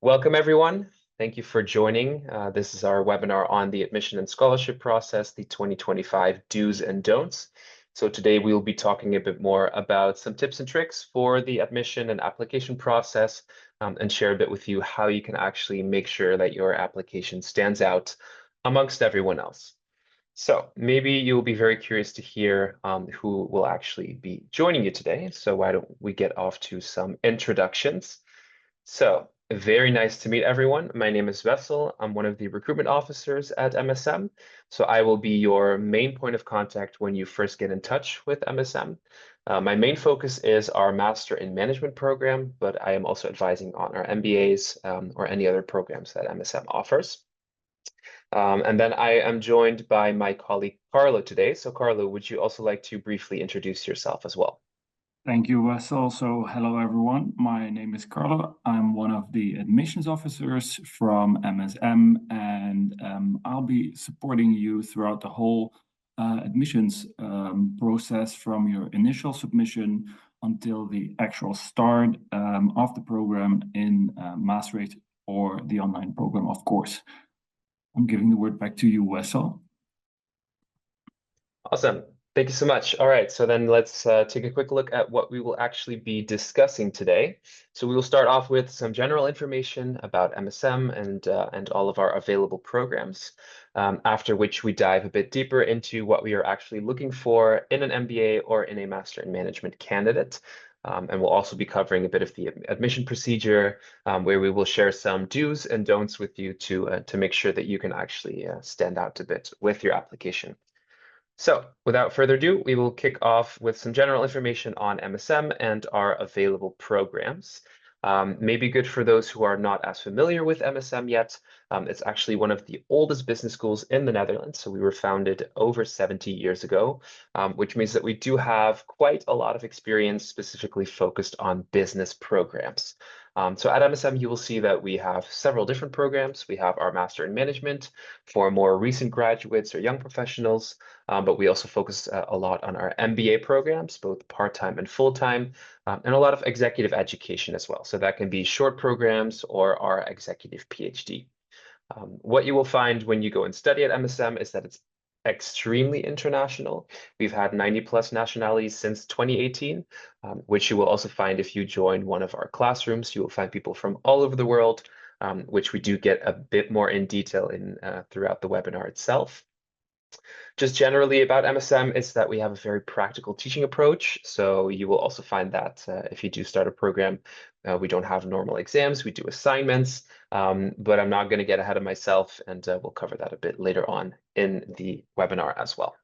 Welcome, everyone. Thank you for joining. This is our webinar on the admission and scholarship process, the 2025 do's and don'ts. So today we will be talking a bit more about some tips and tricks for the admission and application process, and share a bit with you how you can actually make sure that your application stands out amongst everyone else. So maybe you'll be very curious to hear who will actually be joining you today. So why don't we get off to some introductions? So, very nice to meet everyone. My name is Vessel. I'm one of the recruitment officers at MSM. So I will be your main point of contact when you first get in touch with MSM. My main focus is our Master in Management program, but I am also advising on our MBAs or any other programs that MSM offers. And then I am joined by my colleague Carlo today. So Carlo, would you also like to briefly introduce yourself as well? Thank you, Wessel. So hello, everyone. My name is Carlo. I'm one of the admissions officers from MSM, and I'll be supporting you throughout the whole admissions process from your initial submission until the actual start of the program in Maastricht or the online program, of course. I'm giving the word back to you, Wessel. Awesome. Thank you so much. All right, so then let's take a quick look at what we will actually be discussing today. So we will start off with some general information about MSM and all of our available programs, after which we dive a bit deeper into what we are actually looking for in an MBA or in a Master in Management candidate. And we'll also be covering a bit of the admission procedure, where we will share some do's and don'ts with you to make sure that you can actually stand out a bit with your application. So without further ado, we will kick off with some general information on MSM and our available programs. Maybe good for those who are not as familiar with MSM yet. It's actually one of the oldest business schools in the Netherlands. So we were founded over 70 years ago, which means that we do have quite a lot of experience specifically focused on business programs. So at MSM, you will see that we have several different programs. We have our Master in Management for more recent graduates or young professionals, but we also focus a lot on our MBA programs, both part-time and full-time, and a lot of executive education as well. So that can be short programs or our executive PhD. What you will find when you go and study at MSM is that it's extremely international. We've had 90+ nationalities since 2018, which you will also find if you join one of our classrooms. You will find people from all over the world, which we do get a bit more in detail in throughout the webinar itself. Just generally about MSM is that we have a very practical teaching approach. So you will also find that if you do start a program, we don't have normal exams, we do assignments, but I'm not going to get ahead of myself, and we'll cover that a bit later on in the webinar as well.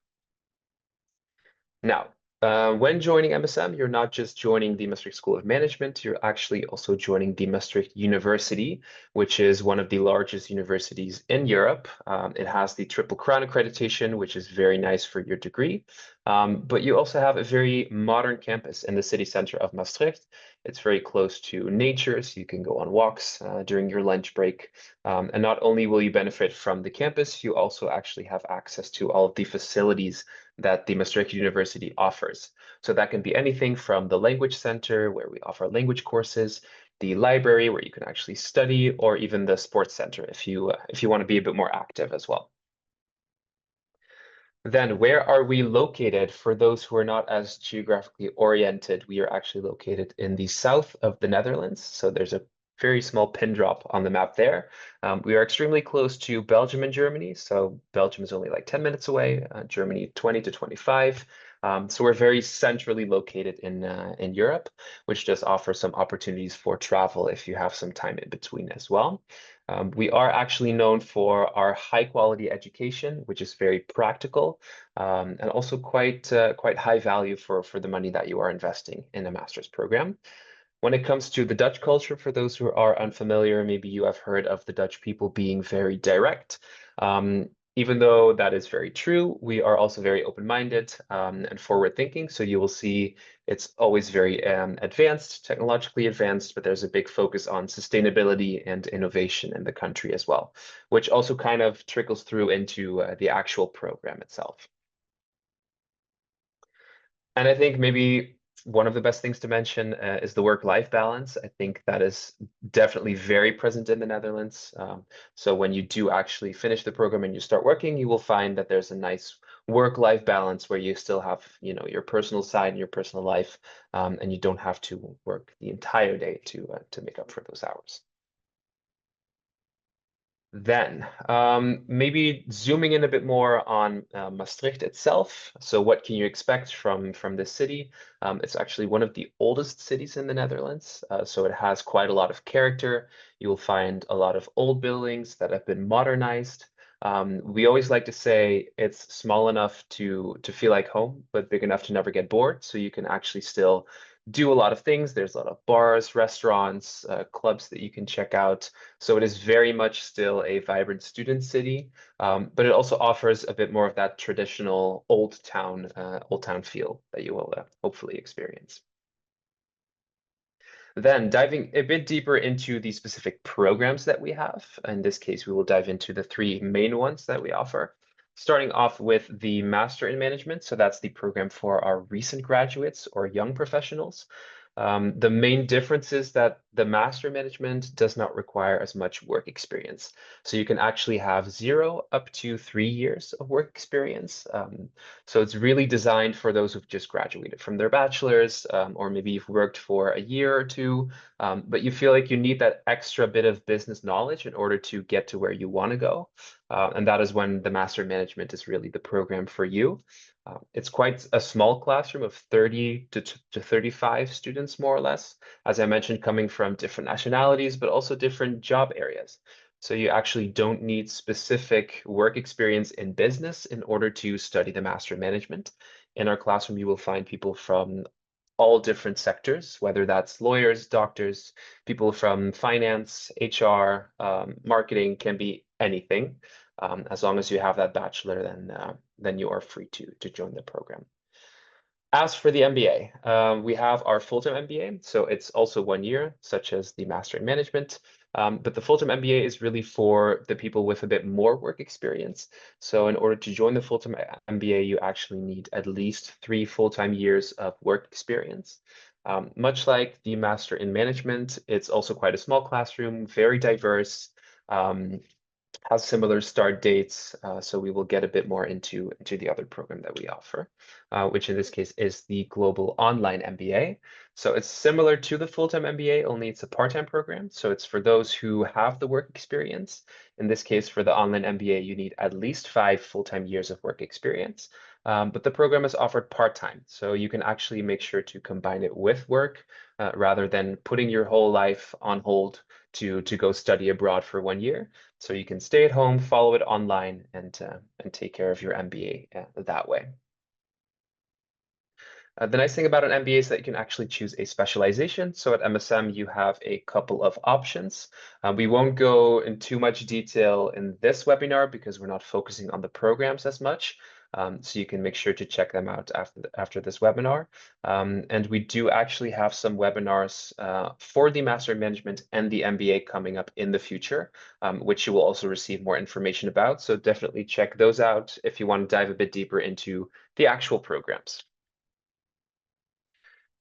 Now, when joining MSM, you're not just joining the Maastricht School of Management, you're actually also joining the Maastricht University, which is one of the largest universities in Europe. It has the Triple Crown accreditation, which is very nice for your degree. But you also have a very modern campus in the city center of Maastricht. It's very close to nature, so you can go on walks during your lunch break. And not only will you benefit from the campus, you also actually have access to all of the facilities that the Maastricht University offers. So that can be anything from the language center, where we offer language courses, the library where you can actually study, or even the sports center if you want to be a bit more active as well. Then where are we located? For those who are not as geographically oriented, we are actually located in the south of the Netherlands. So there's a very small pin drop on the map there. We are extremely close to Belgium and Germany. So Belgium is only like 10 minutes away, Germany 20 to 25. So we're very centrally located in Europe, which does offer some opportunities for travel if you have some time in between as well. We are actually known for our high quality education, which is very practical, and also quite high value for the money that you are investing in a master's program. When it comes to the Dutch culture, for those who are unfamiliar, maybe you have heard of the Dutch people being very direct. Even though that is very true, we are also very open-minded and forward-thinking. So you will see it's always very advanced, technologically advanced, but there's a big focus on sustainability and innovation in the country as well, which also kind of trickles through into the actual program itself. And I think maybe One of the best things to mention is the work-life balance. I think that is definitely very present in the Netherlands. So when you do actually finish the program and you start working, you will find that there's a nice work-life balance where you still have, your personal side and your personal life, and you don't have to work the entire day to make up for those hours. Then, maybe zooming in a bit more on Maastricht itself. So what can you expect from this city? It's actually one of the oldest cities in the Netherlands, so it has quite a lot of character. You will find a lot of old buildings that have been modernized. We always like to say it's small enough to feel like home, but big enough to never get bored. So you can actually still do a lot of things. There's a lot of bars, restaurants, clubs that you can check out. So it is very much still a vibrant student city, but it also offers a bit more of that traditional old town feel that you will hopefully experience. Then diving a bit deeper into the specific programs that we have. In this case, we will dive into the three main ones that we offer. Starting off with the Master in Management. So that's the program for our recent graduates or young professionals. The main difference is that the Master in Management does not require as much work experience. So you can actually have 0 up to 3 years of work experience. So it's really designed for those who've just graduated from their bachelor's, or maybe you've worked for a year or two, but you feel like you need that extra bit of business knowledge in order to get to where you want to go. And that is when the Master Management is really the program for you. It's quite a small classroom of 30 to 35 students, more or less, as I mentioned, coming from different nationalities, but also different job areas. So you actually don't need specific work experience in business in order to study the Master in Management. In our classroom, you will find people from all different sectors, whether that's lawyers, doctors, people from finance, HR, marketing, can be anything. As long as you have that bachelor, then you are free to join the program. As for the MBA, we have our full-time MBA, so it's also 1 year, such as the Master in Management. But the full-time MBA is really for the people with a bit more work experience. So in order to join the full-time MBA, you actually need at least 3 full-time years of work experience. Much like the Master in Management, it's also quite a small classroom, very diverse. Has similar start dates, so we will get a bit more into the other program that we offer, which in this case is the Global Online MBA. So it's similar to the full-time MBA, only it's a part-time program. So it's for those who have the work experience. In this case, for the online MBA, you need at least 5 full-time years of work experience. But the program is offered part-time, so you can actually make sure to combine it with work rather than putting your whole life on hold to go study abroad for 1 year. So you can stay at home, follow it online, and take care of your MBA that way. The nice thing about an MBA is that you can actually choose a specialization. So at MSM, you have a couple of options. We won't go in too much detail in this webinar because we're not focusing on the programs as much. So you can make sure to check them out after this webinar. And we do actually have some webinars for the Master in Management and the MBA coming up in the future, which you will also receive more information about. So definitely check those out if you want to dive a bit deeper into the actual programs.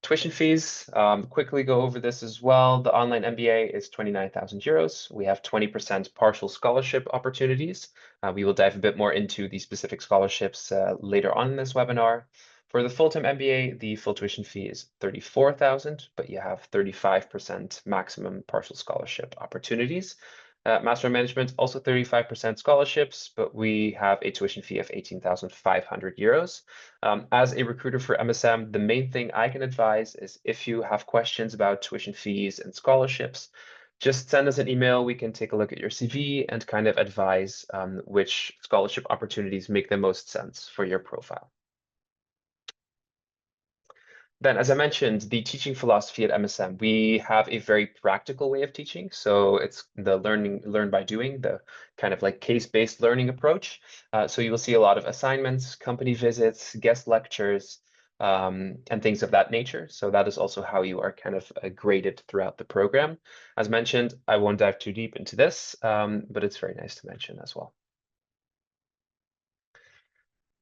Tuition fees, quickly go over this as well. The online MBA is 29,000 euros. We have 20% partial scholarship opportunities. We will dive a bit more into the specific scholarships later on in this webinar. For the full-time MBA, the full tuition fee is 34,000, but you have 35% maximum partial scholarship opportunities. Master of Management, also 35% scholarships, but we have a tuition fee of 18,500 euros. As a recruiter for MSM, the main thing I can advise is if you have questions about tuition fees and scholarships, just send us an email. We can take a look at your CV and kind of advise which scholarship opportunities make the most sense for your profile. Then, as I mentioned, the teaching philosophy at MSM, we have a very practical way of teaching. So it's the learn by doing, the kind of like case-based learning approach. So you will see a lot of assignments, company visits, guest lectures, and things of that nature. So that is also how you are kind of graded throughout the program. As mentioned, I won't dive too deep into this, but it's very nice to mention as well.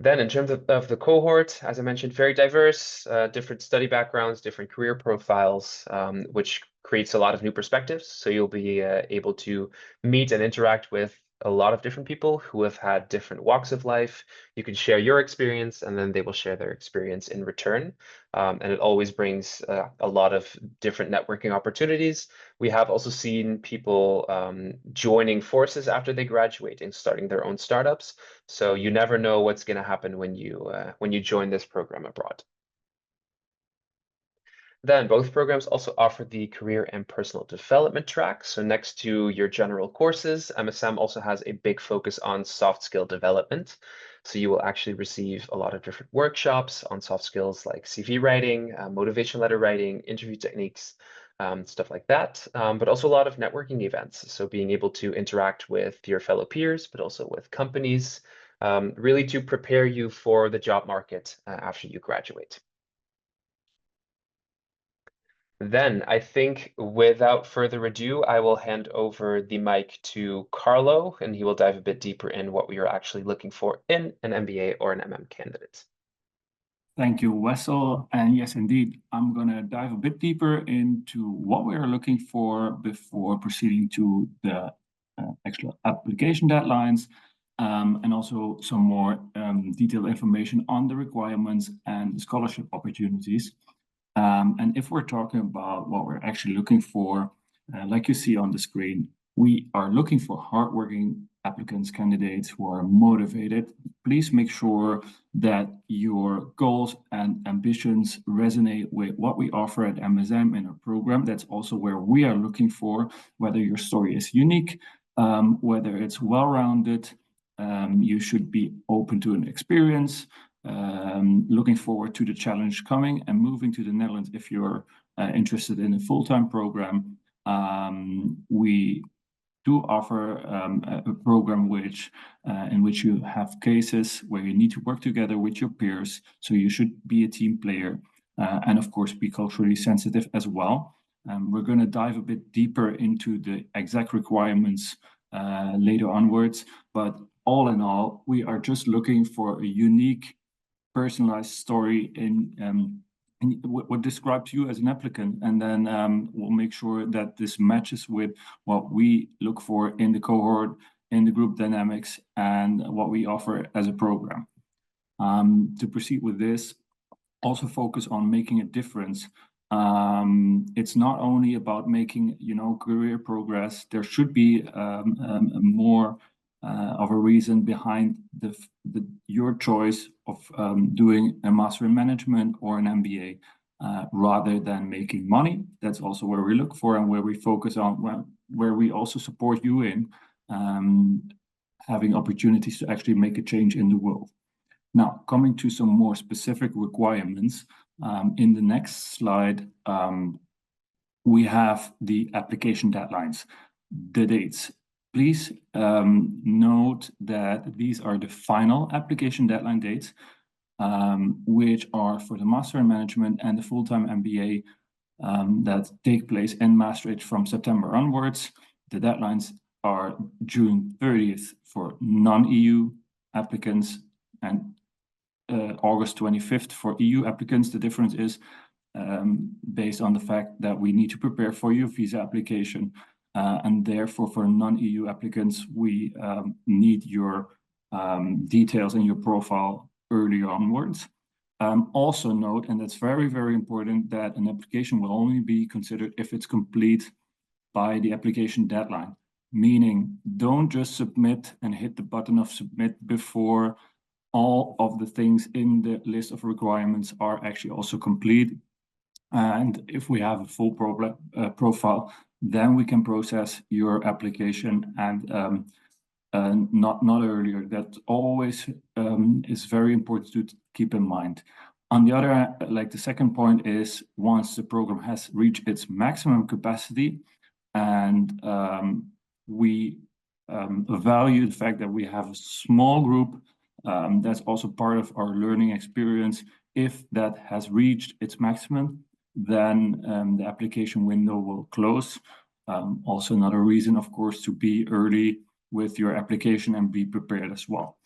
Then in terms of the cohort, as I mentioned, very diverse, different study backgrounds, different career profiles, which creates a lot of new perspectives. So you'll be able to meet and interact with a lot of different people who have had different walks of life. You can share your experience, and then they will share their experience in return. And it always brings a lot of different networking opportunities. We have also seen people joining forces after they graduate and starting their own startups. So you never know what's going to happen when you join this program abroad. Then both programs also offer the career and personal development track. So next to your general courses, MSM also has a big focus on soft skill development. So you will actually receive a lot of different workshops on soft skills like CV writing, motivation letter writing, interview techniques, stuff like that. But also a lot of networking events. So being able to interact with your fellow peers, but also with companies, really to prepare you for the job market after you graduate. Then I think without further ado, I will hand over the mic to Carlo, and he will dive a bit deeper in what we are actually looking for in an MBA or an MM candidate. Thank you, Wessel. And yes, indeed, I'm going to dive a bit deeper into what we are looking for before proceeding to the actual application deadlines, and also some more detailed information on the requirements and the scholarship opportunities. And if we're talking about what we're actually looking for, like you see on the screen, we are looking for hardworking applicants, candidates who are motivated. Please make sure that your goals and ambitions resonate with what we offer at MSM in our program. That's also where we are looking for, whether your story is unique, whether it's well-rounded, you should be open to an experience, looking forward to the challenge coming and moving to the Netherlands if you're interested in a full-time program. We do offer a program in which you have cases where you need to work together with your peers, so you should be a team player, and of course be culturally sensitive as well. We're going to dive a bit deeper into the exact requirements later onwards, but all in all, we are just looking for a unique, personalized story in what describes you as an applicant, and then we'll make sure that this matches with what we look for in the cohort, in the group dynamics, and what we offer as a program. To proceed with this, also focus on making a difference. It's not only about making, career progress. There should be more of a reason behind your choice of doing a master in management or an MBA rather than making money. That's also where we look for and where we focus on, where we also support you in having opportunities to actually make a change in the world. Now, coming to some more specific requirements, in the next slide, we have the application deadlines, the dates. Please note that these are the final application deadline dates, which are for the Master in Management and the Full-time MBA that take place in Maastricht from September onwards. The deadlines are June 30th for non-EU applicants and August 25th for EU applicants. The difference is based on the fact that we need to prepare for your visa application. And therefore, for non-EU applicants, we need your details in your profile early onwards. Also note, and that's very, very important, that an application will only be considered if it's complete by the application deadline. Meaning, don't just submit and hit the button of submit before all of the things in the list of requirements are actually also complete. And if we have a full profile, then we can process your application and not earlier. That always is very important to keep in mind. On the other hand, like the second point is, once the program has reached its maximum capacity and we value the fact that we have a small group, that's also part of our learning experience. If that has reached its maximum, then the application window will close. Also another reason, of course, to be early with your application and be prepared as well.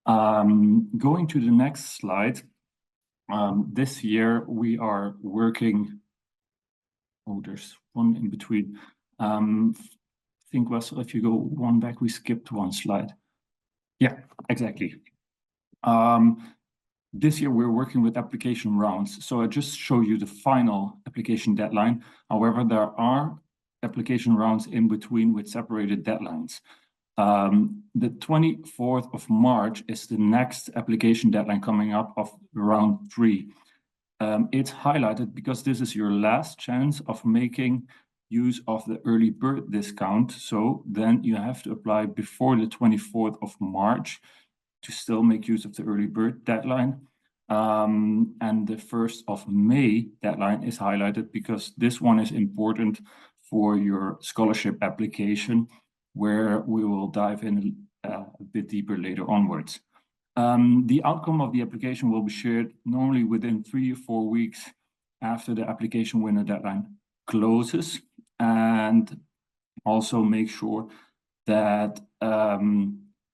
Going to the next slide, this year we are working, oh, there's one in between. I think, Wessel, if you go one back, we skipped one slide. Yeah, exactly. This year we're working with application rounds. So I just show you the final application deadline. However, there are application rounds in between with separated deadlines. The 24th of March is the next application deadline coming up of round 3. It's highlighted because this is your last chance of making use of the early bird discount. So then you have to apply before the 24th of March to still make use of the early bird deadline. And the 1st of May deadline is highlighted because this one is important for your scholarship application, where we will dive in a bit deeper later onwards. The outcome of the application will be shared normally within 3 or 4 weeks after the application winner deadline closes, and also make sure that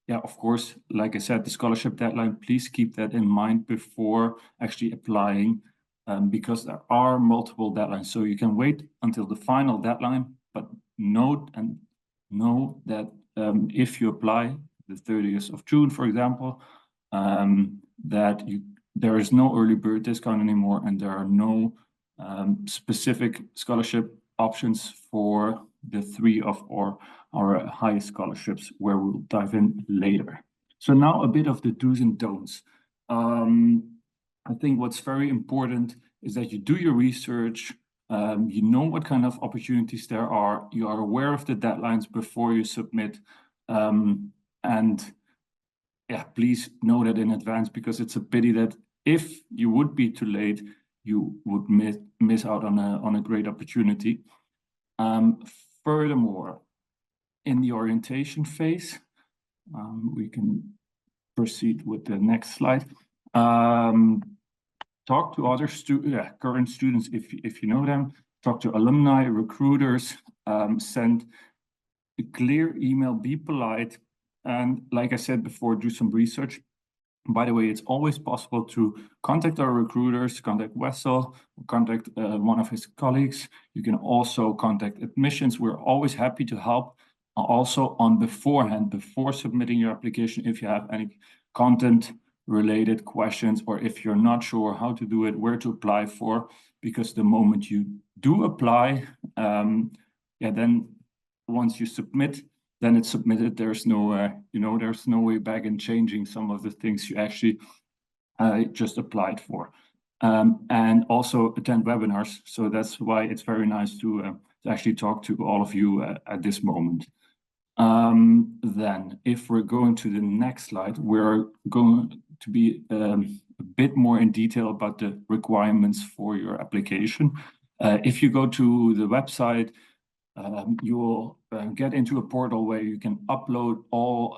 yeah, of course, like I said, the scholarship deadline, please keep that in mind before actually applying, because there are multiple deadlines. So you can wait until the final deadline, but note and know that if you apply the 30th of June, for example, that there is no early bird discount anymore, and there are no specific scholarship options for the 3 of our highest scholarships, where we'll dive in later. So now a bit of the do's and don'ts. I think what's very important is that you do your research, you know what kind of opportunities there are, you are aware of the deadlines before you submit, and yeah, please know that in advance, because it's a pity that if you would be too late, you would miss out on a great opportunity. Furthermore, in the orientation phase, we can proceed with the next slide. Talk to other current students if you know them. Talk to alumni, recruiters. Send a clear email. Be polite, and like I said before, do some research. By the way, it's always possible to contact our recruiters, contact Wessel, contact one of his colleagues. You can also contact admissions. We're always happy to help. Also on beforehand, before submitting your application, if you have any content related questions, or if you're not sure how to do it, where to apply for, because the moment you do apply, yeah, then once you submit, then it's submitted. There's no, there's no way back in changing some of the things you actually just applied for. And also attend webinars. So that's why it's very nice to actually talk to all of you at this moment. Then if we're going to the next slide, we're going to be a bit more in detail about the requirements for your application. If you go to the website, you will get into a portal where you can upload all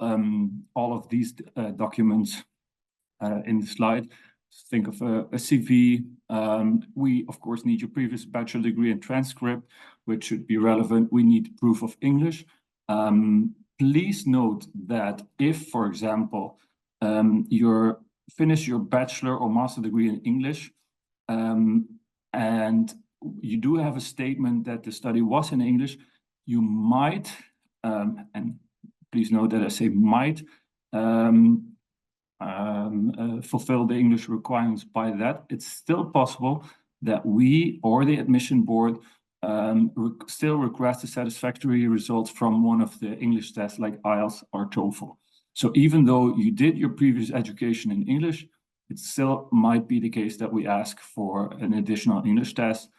of these documents in the slide. Think of a CV. We, of course, need your previous bachelor degree and transcript, which should be relevant. We need proof of English. Please note that if, for example, you finish your bachelor or master degree in English, and you do have a statement that the study was in English, you might, and please note that I say might, fulfill the English requirements by that. It's still possible that we or the admission board still request a satisfactory results from one of the English tests like IELTS or TOEFL. So even though you did your previous education in English, it still might be the case that we ask for an additional English test.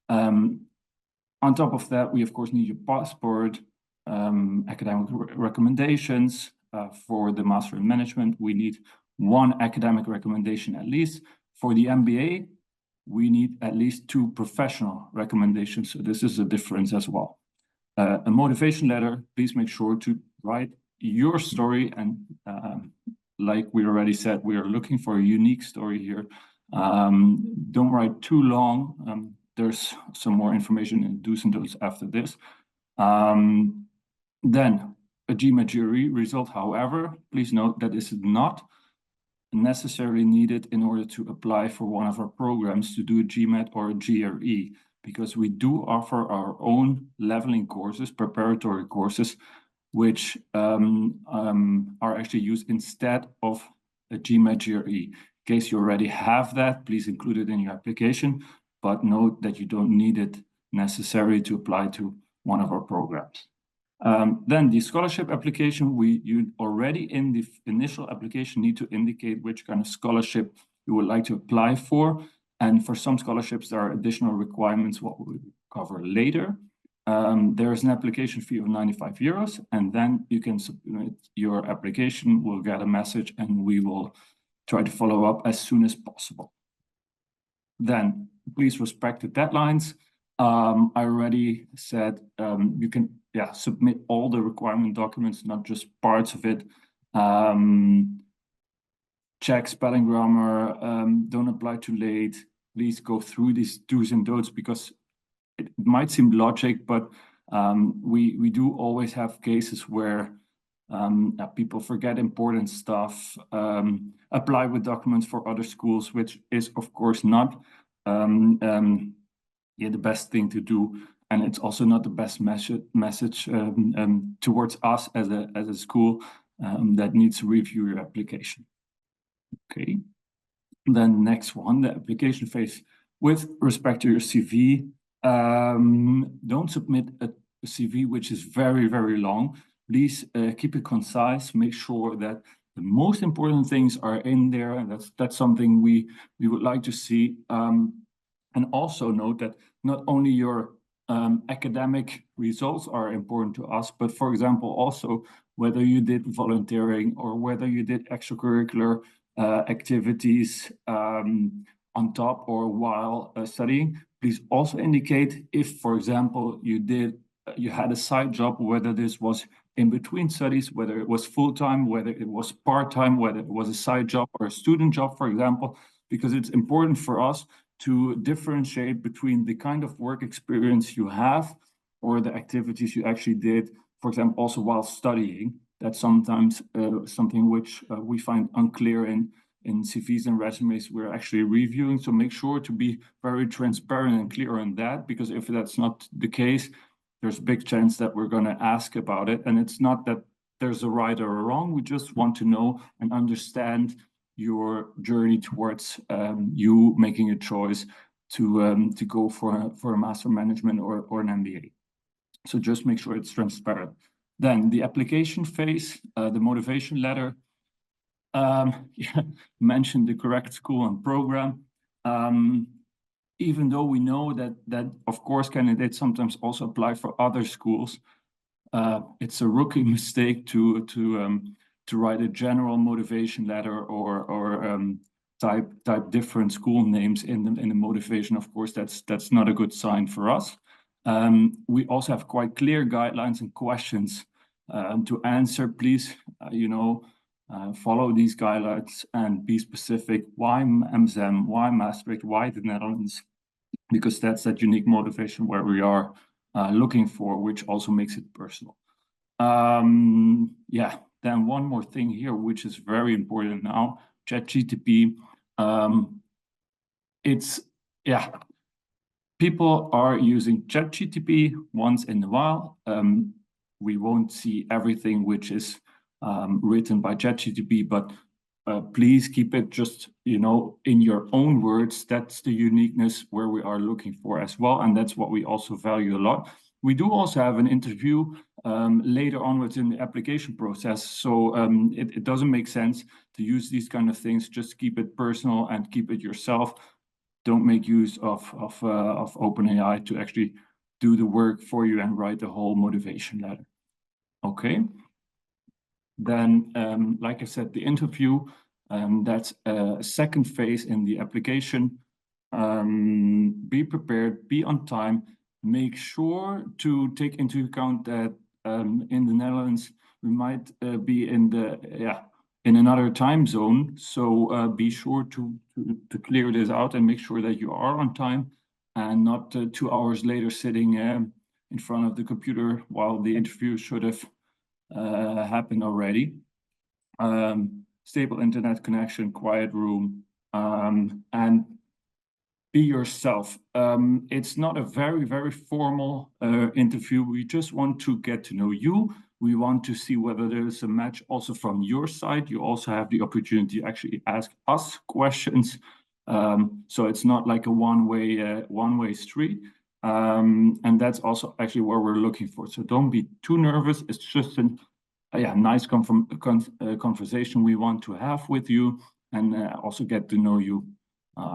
On top of that, we of course need your passport, academic recommendations. For the Master in Management, we need one academic recommendation at least. For the MBA, we need at least 2 professional recommendations. So this is a difference as well. A motivation letter, please make sure to write your story. And like we already said, we are looking for a unique story here. Don't write too long. There's some more information in do's and don'ts after this. Then a GMAT jury result. However, please note that this is not necessarily needed in order to apply for one of our programs to do a GMAT or a GRE, because we do offer our own leveling courses, preparatory courses, which are actually used instead of a GMAT GRE. In case you already have that, please include it in your application, but note that you don't need it necessary to apply to one of our programs. Then the scholarship application, you already in the initial application need to indicate which kind of scholarship you would like to apply for. And for some scholarships, there are additional requirements, what we'll cover later. There is an application fee of 95 euros, and then you can submit your application, we'll get a message, and we will try to follow up as soon as possible. Then please respect the deadlines. I already said you can submit all the requirement documents, not just parts of it. Check spelling, grammar, don't apply too late. Please go through these do's and don'ts, because it might seem logic, but we do always have cases where people forget important stuff, apply with documents for other schools, which is of course not the best thing to do, and it's also not the best message towards us as a school that needs to review your application. Okay, then next one, the application phase. With respect to your CV, don't submit a CV which is very, very long. Please keep it concise. Make sure that the most important things are in there, and that's something we would like to see. And also note that not only your academic results are important to us, but for example, also whether you did volunteering or whether you did extracurricular activities on top or while studying. Please also indicate if, for example, you had a side job, whether this was in between studies, whether it was full-time, whether it was part-time, whether it was a side job or a student job, for example, because it's important for us to differentiate between the kind of work experience you have or the activities you actually did, for example, also while studying. That's sometimes something which we find unclear in CVs and resumes we're actually reviewing. So make sure to be very transparent and clear on that, because if that's not the case, there's a big chance that we're going to ask about it. And it's not that there's a right or a wrong. We just want to know and understand your journey towards you making a choice to go for a master management or an MBA. So just make sure it's transparent. Then the application phase, the motivation letter. Mention the correct school and program. Even though we know that of course candidates sometimes also apply for other schools, it's a rookie mistake to write a general motivation letter or type different school names in the motivation. Of course, that's not a good sign for us. We also have quite clear guidelines and questions to answer. Please, follow these guidelines and be specific. Why MSM? Why Maastricht? Why the Netherlands? Because that's that unique motivation where we are looking for, which also makes it personal. Then one more thing here, which is very important now, ChatGPT. People are using ChatGPT once in a while. We won't see everything which is written by ChatGPT, but please keep it just, in your own words. That's the uniqueness where we are looking for as well. And that's what we also value a lot. We do also have an interview later on within the application process. So it doesn't make sense to use these kind of things. Just keep it personal and keep it yourself. Don't make use of OpenAI to actually do the work for you and write the whole motivation letter. Okay. Then, like I said, the interview, that's a second phase in the application. Be prepared, be on time. Make sure to take into account that in the Netherlands, we might be in another time zone. So be sure to clear this out and make sure that you are on time and not 2 hours later sitting in front of the computer while the interview should have happened already. stable internet connection, quiet room, and be yourself. It's not a very formal interview. We just want to get to know you. We want to see whether there is a match also from your side. You also have the opportunity to actually ask us questions. So it's not like a one-way street. And that's also actually what we're looking for. So don't be too nervous. It's just a nice conversation we want to have with you, and also get to know you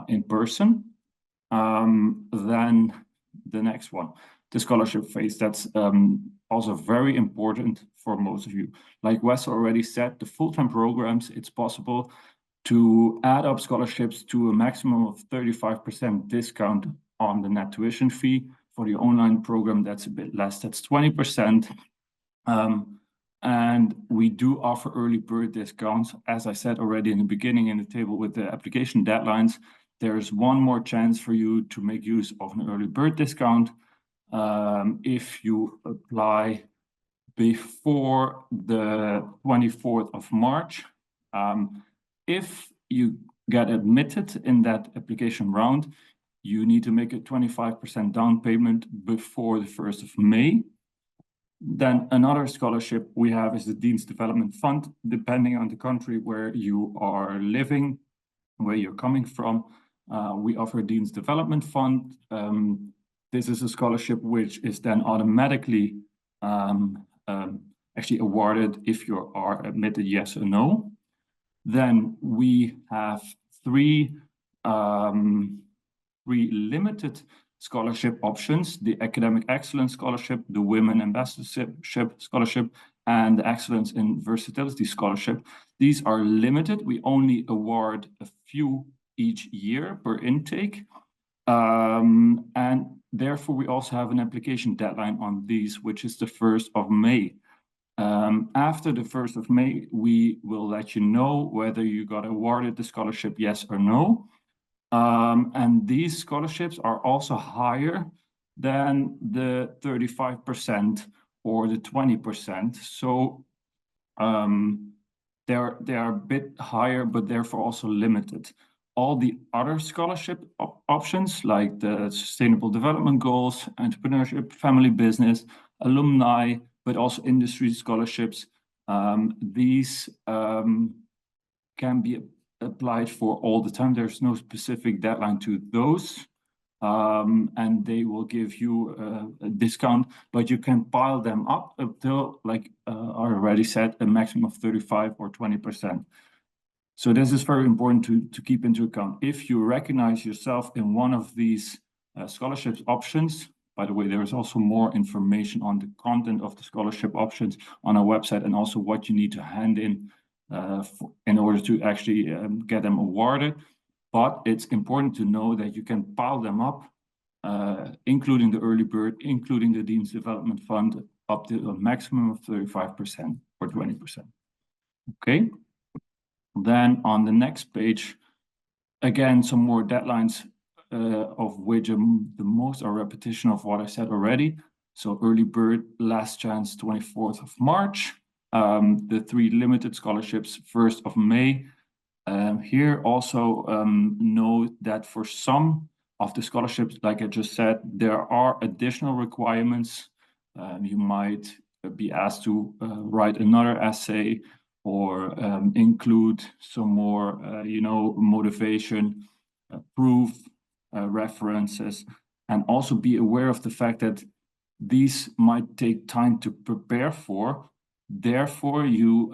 in person. Then the next one, the scholarship phase. That's also very important for most of you. Like Wes already said, the full-time programs, it's possible to add up scholarships to a maximum of 35% discount on the net tuition fee. For the online program, that's a bit less, that's 20%. And we do offer early bird discounts. As I said already in the beginning in the table with the application deadlines, there's one more chance for you to make use of an early bird discount if you apply before the 24th of March. If you get admitted in that application round, you need to make a 25% down payment before the 1st of May. Then another scholarship we have is the Dean's Development Fund. Depending on the country where you are living, where you're coming from, we offer a Dean's Development Fund. This is a scholarship which is then automatically actually awarded if you are admitted, yes or no. Then we have three limited scholarship options: the Academic Excellence Scholarship, the Women Ambassadorship Scholarship, and the Excellence in Versatility Scholarship. These are limited. We only award a few each year per intake. And therefore, we also have an application deadline on these, which is the 1st of May. After the 1st of May, we will let you know whether you got awarded the scholarship, yes or no. And these scholarships are also higher than the 35% or the 20%. So they are a bit higher, but therefore also limited. All the other scholarship options, like the Sustainable Development Goals, entrepreneurship, family business, alumni, but also industry scholarships, these can be applied for all the time. There's no specific deadline to those, and they will give you a discount, but you can pile them up until, like I already said, a maximum of 35 or 20%. So this is very important to keep into account. If you recognize yourself in one of these scholarships options, by the way, there is also more information on the content of the scholarship options on our website, and also what you need to hand in order to actually get them awarded. But it's important to know that you can pile them up, including the early bird, including the Dean's Development Fund, up to a maximum of 35% or 20%. Okay. Then on the next page, again, some more deadlines, of which the most are repetition of what I said already. So early bird, last chance, 24th of March. The three limited scholarships, 1st of May. Here also note that for some of the scholarships, like I just said, there are additional requirements. You might be asked to write another essay, or include some more, motivation, proof, references, and also be aware of the fact that these might take time to prepare for. Therefore, you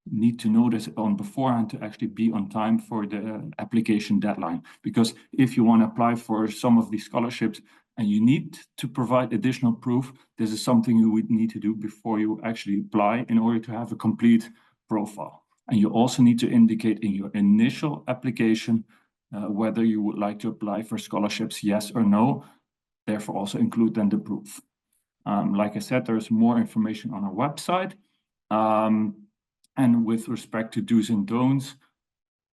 need to know this on beforehand to actually be on time for the application deadline. Because if you want to apply for some of these scholarships and you need to provide additional proof, this is something you would need to do before you actually apply in order to have a complete profile. And you also need to indicate in your initial application whether you would like to apply for scholarships, yes or no. Therefore, also include then the proof. Like I said, there's more information on our website. And with respect to do's and don'ts,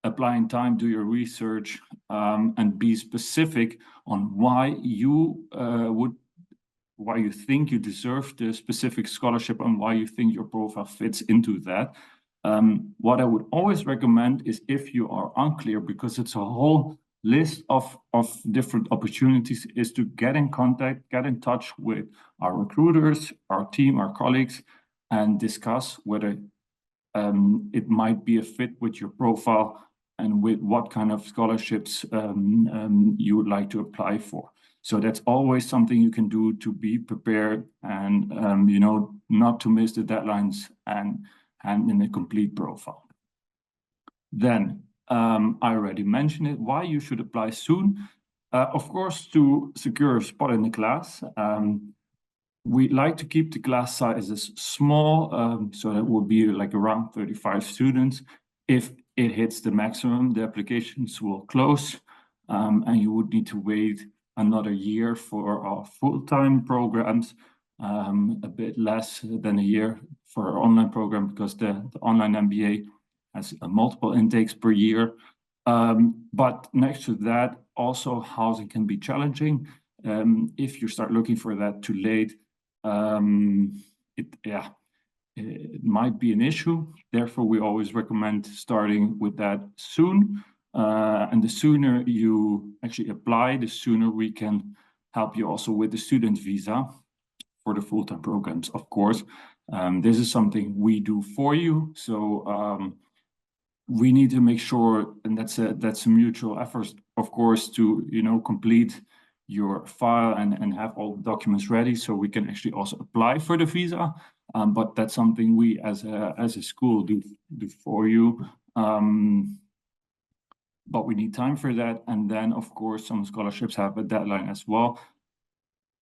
apply in time, do your research, and be specific on why you would why you think you deserve the specific scholarship and why you think your profile fits into that. What I would always recommend is, if you are unclear, because it's a whole list of different opportunities, is to get in contact, get in touch with our recruiters, our team, our colleagues, and discuss whether it might be a fit with your profile and with what kind of scholarships you would like to apply for. So that's always something you can do to be prepared and not to miss the deadlines and in a complete profile. Then I already mentioned it, why you should apply soon. Of course, to secure a spot in the class. We like to keep the class sizes small, so that would be like around 35 students. If it hits the maximum, the applications will close, and you would need to wait another year for our full-time programs, a bit less than a year for our online program, because the online MBA has multiple intakes per year. But next to that, also housing can be challenging. If you start looking for that too late, it might be an issue. Therefore, we always recommend starting with that soon. And the sooner you actually apply, the sooner we can help you also with the student visa for the full-time programs, of course. This is something we do for you. So we need to make sure, and that's a mutual effort, of course, to complete your file and have all the documents ready, so we can actually also apply for the visa. But that's something we as a school do for you. But we need time for that, and then of course some scholarships have a deadline as well.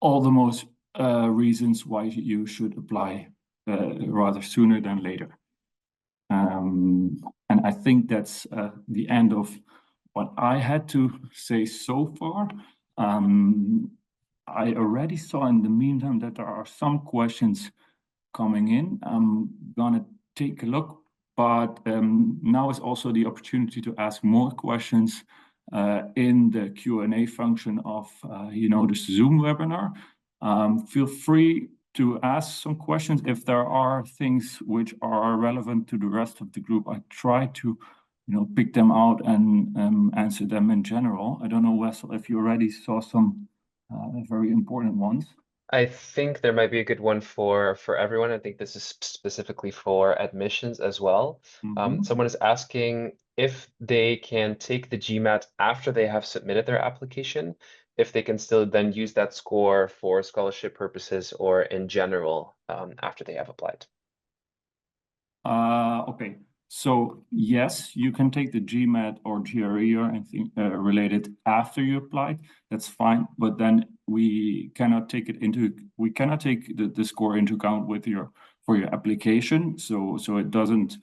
All the most reasons why you should apply rather sooner than later. And I think that's the end of what I had to say so far. I already saw in the meantime that there are some questions coming in. I'm gonna take a look, but now is also the opportunity to ask more questions in the Q&A function of this Zoom webinar. Feel free to ask some questions if there are things which are relevant to the rest of the group. I try to pick them out and answer them in general. I don't know, Wessel, if you already saw some very important ones. I think there might be a good one for everyone. I think this is specifically for admissions as well. Someone is asking if they can take the GMAT after they have submitted their application, if they can still then use that score for scholarship purposes or in general after they have applied. Okay, so yes, you can take the GMAT or GRE or anything related after you applied. That's fine, but then we cannot take the score into account for your application. So it doesn't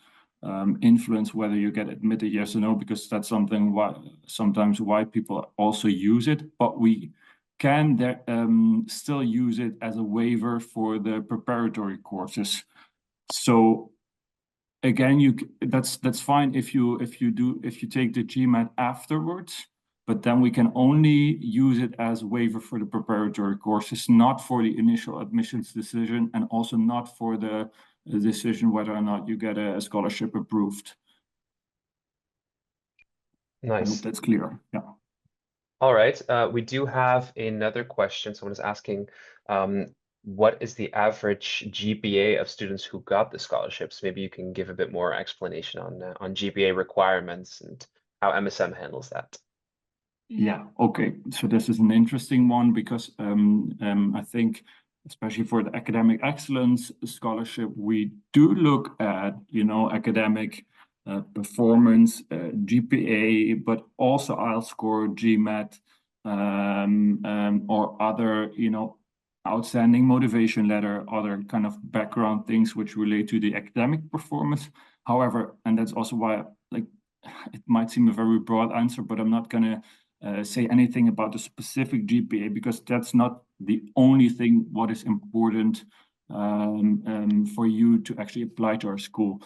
influence whether you get admitted, yes or no, because that's something sometimes why people also use it. But we can still use it as a waiver for the preparatory courses. So again, that's fine if you take the GMAT afterwards, but then we can only use it as waiver for the preparatory courses, not for the initial admissions decision, and also not for the decision whether or not you get a scholarship approved. Nice. I hope that's clear. Yeah. All right. We do have another question. Someone is asking, what is the average GPA of students who got the scholarships? Maybe you can give a bit more explanation on GPA requirements and how MSM handles that. Yeah, okay. So this is an interesting one because I think, especially for the academic excellence scholarship, we do look at, academic performance, GPA, but also IELTS score, GMAT, or other, outstanding motivation letter, other kind of background things which relate to the academic performance. However, and that's also why, it might seem a very broad answer, but I'm not gonna say anything about the specific GPA, because that's not the only thing what is important for you to actually apply to our school.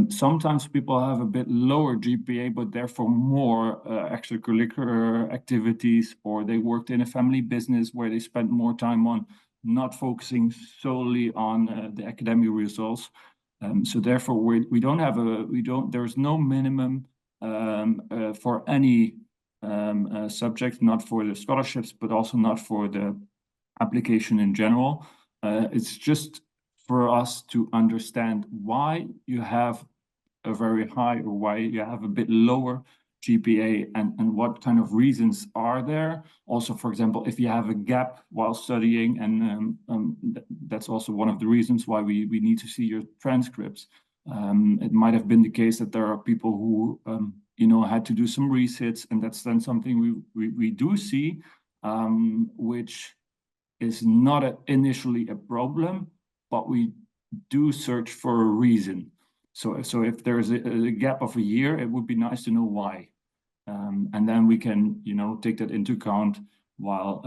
Sometimes people have a bit lower GPA, but therefore more extracurricular activities, or they worked in a family business where they spent more time on not focusing solely on the academic results. So therefore, we don't have there's no minimum for any subject, not for the scholarships, but also not for the application in general. It's just for us to understand why you have a very high or why you have a bit lower GPA and what kind of reasons are there. Also, for example, if you have a gap while studying, and that's also one of the reasons why we need to see your transcripts. It might have been the case that there are people who had to do some resits, and that's then something we do see, which is not initially a problem, but we do search for a reason. So if there's a gap of a year, it would be nice to know why. And then we can, take that into account while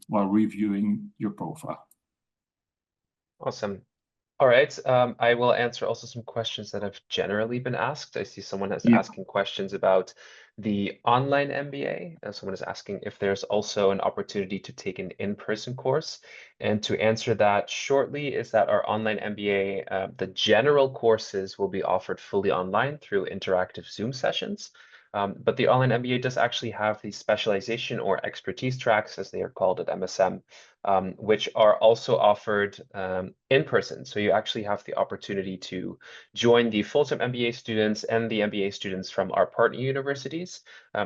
reviewing your profile. Awesome. All right. I will answer also some questions that have generally been asked. I see someone is asking questions about the online MBA. Someone is asking if there's also an opportunity to take an in-person course. And to answer that shortly is that our online MBA, the general courses will be offered fully online through interactive Zoom sessions. But the online MBA does actually have the specialization or expertise tracks, as they are called at MSM, which are also offered in person. So you actually have the opportunity to join the full-time MBA students and the MBA students from our partner universities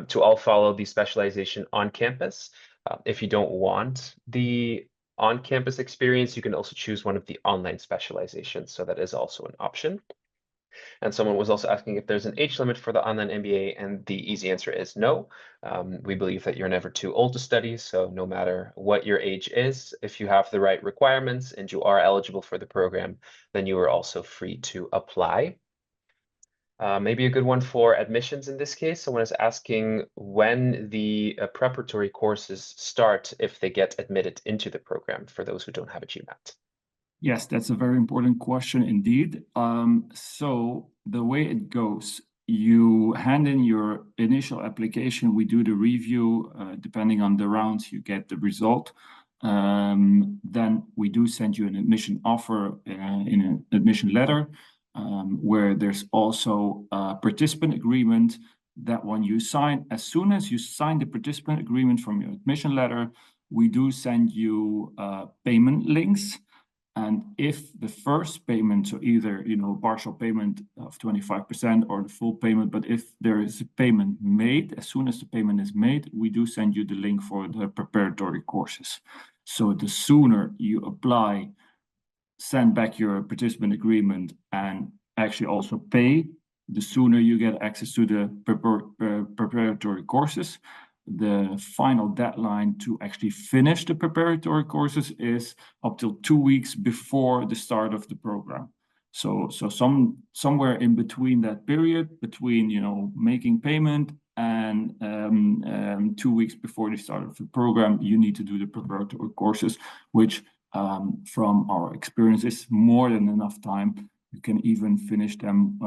to all follow the specialization on campus. If you don't want the on-campus experience, you can also choose one of the online specializations. So that is also an option. And someone was also asking if there's an age limit for the online MBA, and the easy answer is no. We believe that you're never too old to study, so no matter what your age is, if you have the right requirements and you are eligible for the program, then you are also free to apply. Maybe a good one for admissions in this case. Someone is asking when the preparatory courses start if they get admitted into the program for those who don't have a GMAT. Yes, that's a very important question indeed. So the way it goes, you hand in your initial application, we do the review, depending on the rounds, you get the result. Then we do send you an admission offer in an admission letter, where there's also a participant agreement. That one you sign. As soon as you sign the participant agreement from your admission letter, we do send you payment links. And if the first payment, so either partial payment of 25% or the full payment, but if there is a payment made, as soon as the payment is made, we do send you the link for the preparatory courses. So the sooner you apply, send back your participant agreement, and actually also pay, the sooner you get access to the preparatory courses. The final deadline to actually finish the preparatory courses is up till 2 weeks before the start of the program. So somewhere in between that period, between making payment and 2 weeks before the start of the program, you need to do the preparatory courses, which from our experience is more than enough time. You can even finish them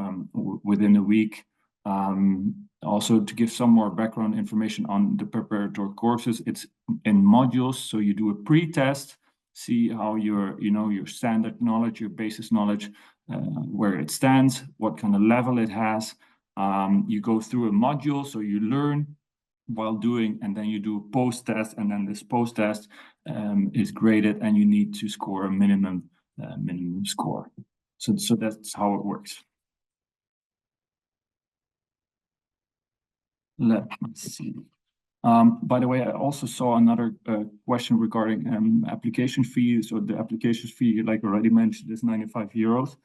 within a week. Also, to give some more background information on the preparatory courses, it's in modules. So you do a pre-test, see how your standard knowledge, your basis knowledge, where it stands, what kind of level it has. You go through a module, so you learn while doing, and then you do a post-test, and then this post-test is graded, and you need to score a minimum score. So that's how it works. Let me see. By the way, I also saw another question regarding application fees. So the application fee, like already mentioned, is 95 euros.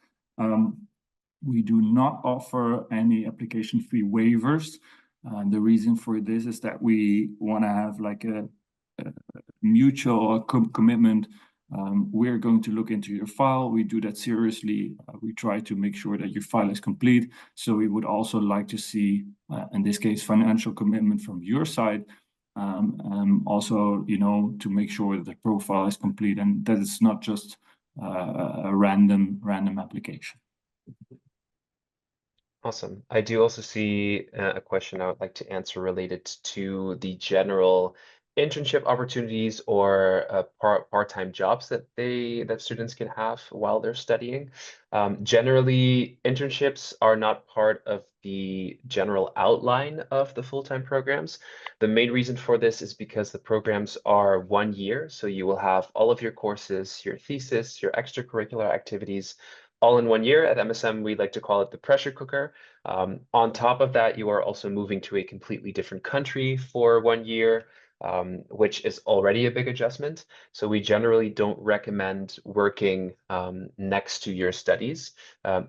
We do not offer any application fee waivers. The reason for this is that we want to have like a mutual commitment. We're going to look into your file. We do that seriously. We try to make sure that your file is complete. So we would also like to see, in this case, financial commitment from your side. Also, to make sure that the profile is complete and that it's not just a random application. Awesome. I do also see a question I would like to answer related to the general internship opportunities or part-time jobs that students can have while they're studying. Generally, internships are not part of the general outline of the full-time programs. The main reason for this is because the programs are 1 year, so you will have all of your courses, your thesis, your extracurricular activities, all in 1 year. At MSM, we like to call it the pressure cooker. On top of that, you are also moving to a completely different country for 1 year, which is already a big adjustment. So we generally don't recommend working next to your studies.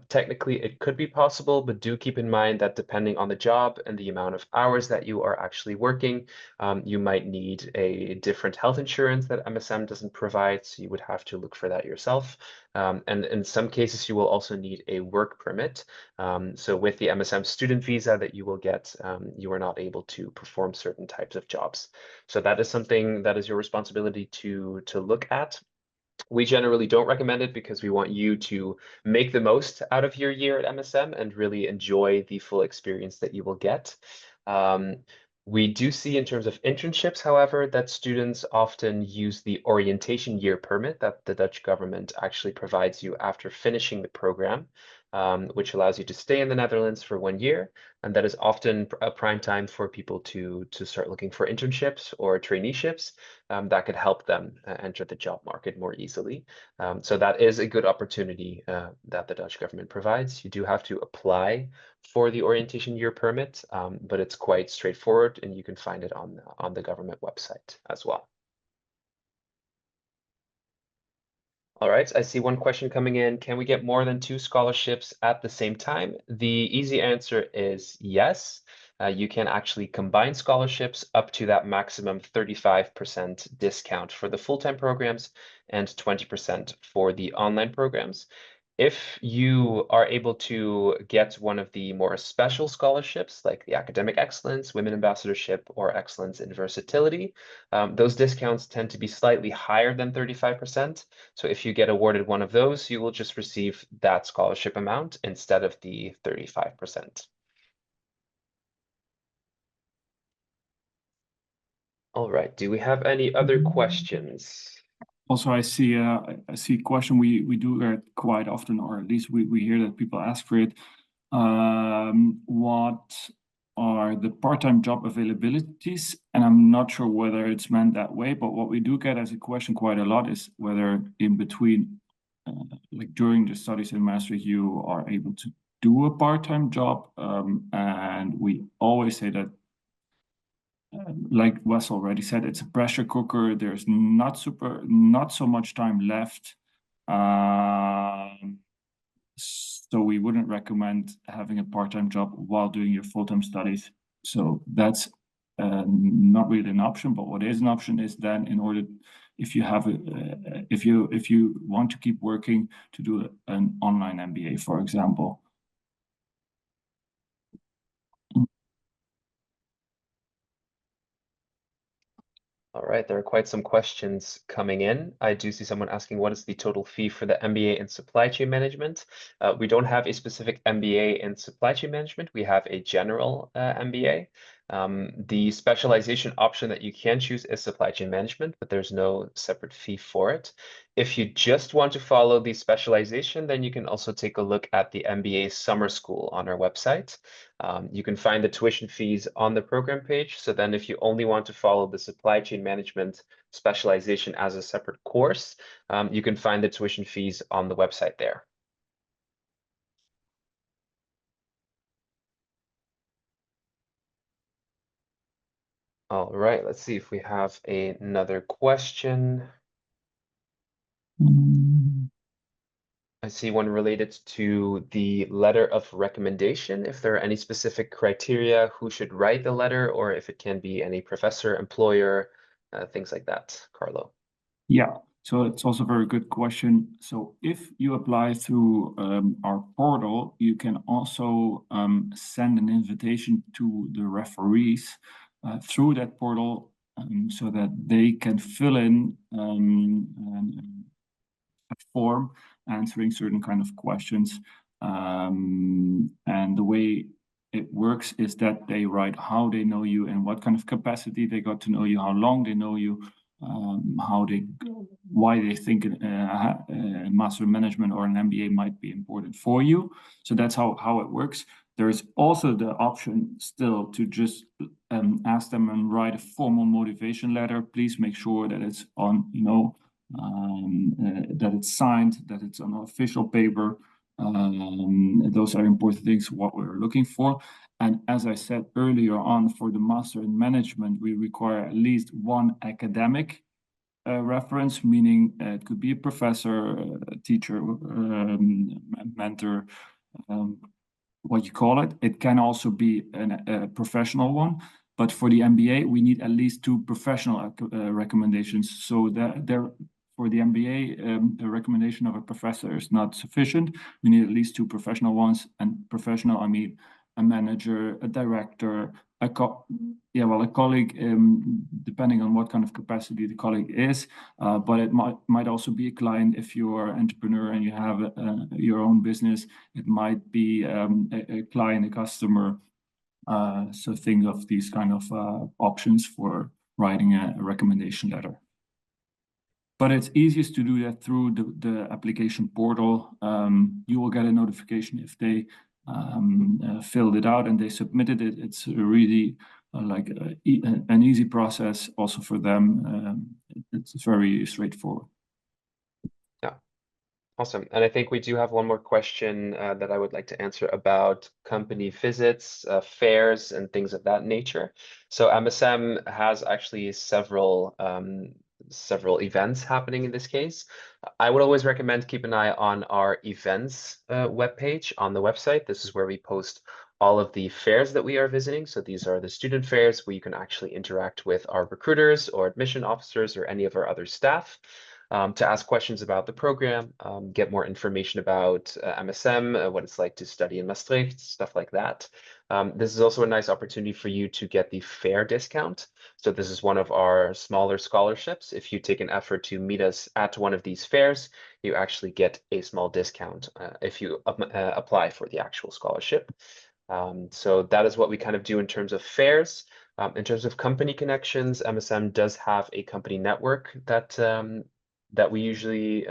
Technically, it could be possible, but do keep in mind that depending on the job and the amount of hours that you are actually working, you might need a different health insurance that MSM doesn't provide, so you would have to look for that yourself. And in some cases, you will also need a work permit. So with the MSM student visa that you will get, you are not able to perform certain types of jobs. So that is something that is your responsibility to look at. We generally don't recommend it because we want you to make the most out of your year at MSM and really enjoy the full experience that you will get. We do see in terms of internships, however, that students often use the orientation year permit that the Dutch government actually provides you after finishing the program, which allows you to stay in the Netherlands for 1 year. And that is often a prime time for people to start looking for internships or traineeships that could help them enter the job market more easily. So that is a good opportunity that the Dutch government provides. You do have to apply for the orientation year permit, but it's quite straightforward and you can find it on the government website as well. All right, I see one question coming in. Can we get more than 2 scholarships at the same time? The easy answer is yes. You can actually combine scholarships up to that maximum 35% discount for the full-time programs and 20% for the online programs. If you are able to get one of the more special scholarships, like the Academic Excellence, Women Ambassadorship, or Excellence in Versatility, those discounts tend to be slightly higher than 35%. So if you get awarded one of those, you will just receive that scholarship amount instead of the 35%. All right, do we have any other questions? Also, I see a question we do get quite often, or at least we hear that people ask for it. What are the part-time job availabilities? And I'm not sure whether it's meant that way, but what we do get as a question quite a lot is whether in between, like during the studies in master's, you are able to do a part-time job. And we always say that, like Wes already said, it's a pressure cooker. There's not so much time left. So we wouldn't recommend having a part-time job while doing your full-time studies. So that's not really an option. But what is an option is then, in order, if you have if you want to keep working, to do an online MBA, for example. All right, there are quite some questions coming in. I do see someone asking, what is the total fee for the MBA in supply chain management? We don't have a specific MBA in supply chain management. We have a general MBA. The specialization option that you can choose is supply chain management, but there's no separate fee for it. If you just want to follow the specialization, then you can also take a look at the MBA summer school on our website. You can find the tuition fees on the program page. So then if you only want to follow the supply chain management specialization as a separate course, you can find the tuition fees on the website there. All right, let's see if we have another question. I see one related to the letter of recommendation, if there are any specific criteria who should write the letter, or if it can be any professor, employer, things like that. Carlo. Yeah, so it's also a very good question. So if you apply through our portal, you can also send an invitation to the referees through that portal, so that they can fill in a form answering certain kind of questions. And the way it works is that they write how they know you and what kind of capacity they got to know you, how long they know you, why they think a master in management or an MBA might be important for you. So that's how it works. There's also the option still to just ask them and write a formal motivation letter. Please make sure that it's on, that it's signed, that it's on official paper. Those are important things, what we're looking for. And as I said earlier on, for the Master in Management, we require at least one academic reference, meaning it could be a professor, a teacher, mentor, what you call it. It can also be a professional one. But for the MBA, we need at least two professional recommendations. So that for the MBA, a recommendation of a professor is not sufficient. We need at least two professional ones. And professional, I mean a manager, a director, a colleague, depending on what kind of capacity the colleague is. But it might also be a client if you are an entrepreneur and you have your own business. It might be a client, a customer. So think of these kind of options for writing a recommendation letter. But it's easiest to do that through the application portal. You will get a notification if they filled it out and they submitted it. It's really an easy process also for them. It's very straightforward. Yeah, awesome. And I think we do have one more question that I would like to answer about company visits, fairs, and things of that nature. So MSM has actually several events happening in this case. I would always recommend keep an eye on our events webpage on the website. This is where we post all of the fairs that we are visiting. So these are the student fairs where you can actually interact with our recruiters or admission officers or any of our other staff to ask questions about the program, get more information about MSM, what it's like to study in Maastricht, stuff like that. This is also a nice opportunity for you to get the fair discount. So this is one of our smaller scholarships. If you take an effort to meet us at one of these fairs, you actually get a small discount if you apply for the actual scholarship. So that is what we kind of do in terms of fairs. In terms of company connections, MSM does have a company network that we usually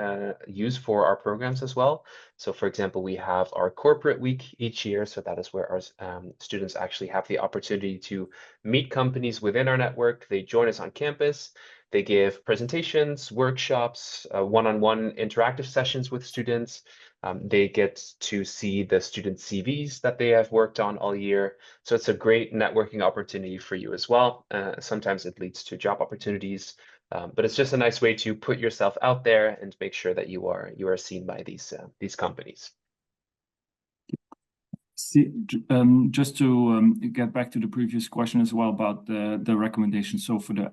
use for our programs as well. So for example, we have our corporate week each year. So that is where our students actually have the opportunity to meet companies within our network. They join us on campus. They give presentations, workshops, one-on-one interactive sessions with students. They get to see the student CVs that they have worked on all year. So it's a great networking opportunity for you as well. Sometimes it leads to job opportunities, but it's just a nice way to put yourself out there and make sure that you are seen by these companies. See, just to get back to the previous question as well about the recommendation. So for the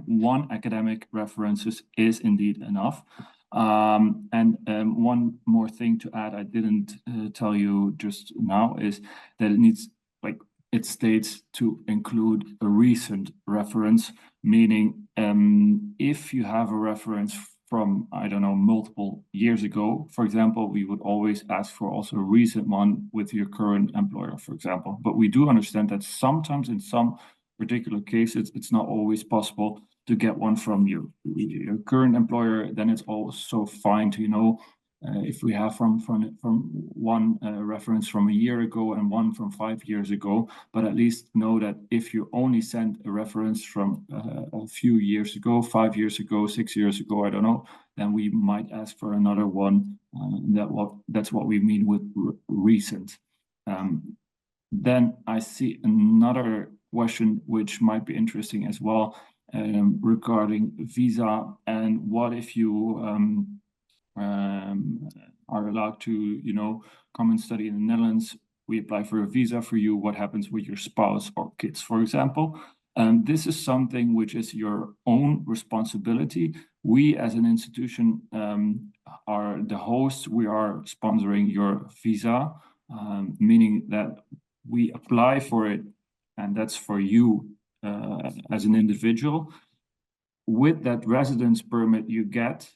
one academic references is indeed enough. And one more thing to add, I didn't tell you just now, is that it states to include a recent reference, meaning if you have a reference from, I don't know, multiple years ago, for example, we would always ask for also a recent one with your current employer, for example. But we do understand that sometimes in some particular cases, it's not always possible to get one from your current employer. Then it's also fine to, if we have from one reference from a year ago and one from 5 years ago, but at least know that if you only send a reference from a few years ago, 5 years ago, 6 years ago, I don't know, then we might ask for another one. That's what we mean with recent. Then I see another question which might be interesting as well regarding visa, and what if you are allowed to, come and study in the Netherlands. We apply for a visa for you. What happens with your spouse or kids, for example? And this is something which is your own responsibility. We, as an institution, are the host. We are sponsoring your visa, meaning that we apply for it, and that's for you as an individual. With that residence permit you get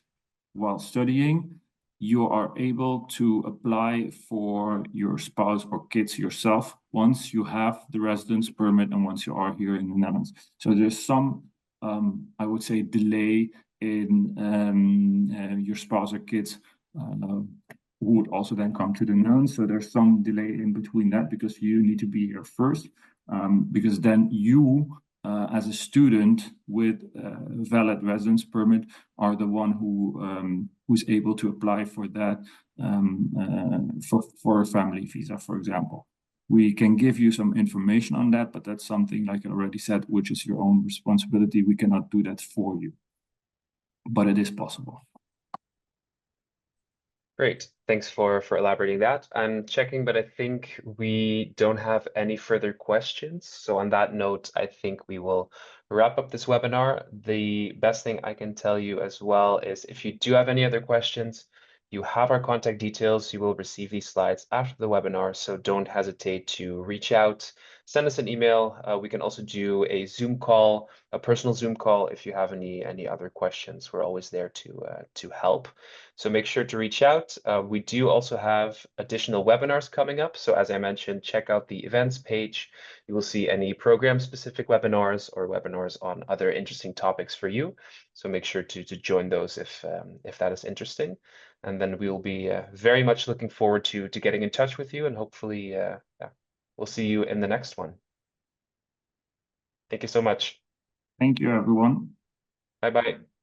while studying, you are able to apply for your spouse or kids yourself once you have the residence permit and once you are here in the Netherlands. So there's some, I would say, delay in your spouse or kids who would also then come to the Netherlands. So there's some delay in between that because you need to be here first, because then you, as a student with a valid residence permit, are the one who's able to apply for that for a family visa, for example. We can give you some information on that, but that's something, like I already said, which is your own responsibility. We cannot do that for you, but it is possible. Great. Thanks for elaborating that. I'm checking, but I think we don't have any further questions. So on that note, I think we will wrap up this webinar. The best thing I can tell you as well is if you do have any other questions, you have our contact details. You will receive these slides after the webinar, so don't hesitate to reach out, send us an email. We can also do a Zoom call, a personal Zoom call if you have any other questions. We're always there to help. So make sure to reach out. We do also have additional webinars coming up. So as I mentioned, check out the events page. You will see any program-specific webinars or webinars on other interesting topics for you. So make sure to join those if that is interesting. And then we will be very much looking forward to getting in touch with you, and hopefully yeah, we'll see you in the next one. Thank you so much. Thank you, everyone. Bye-bye.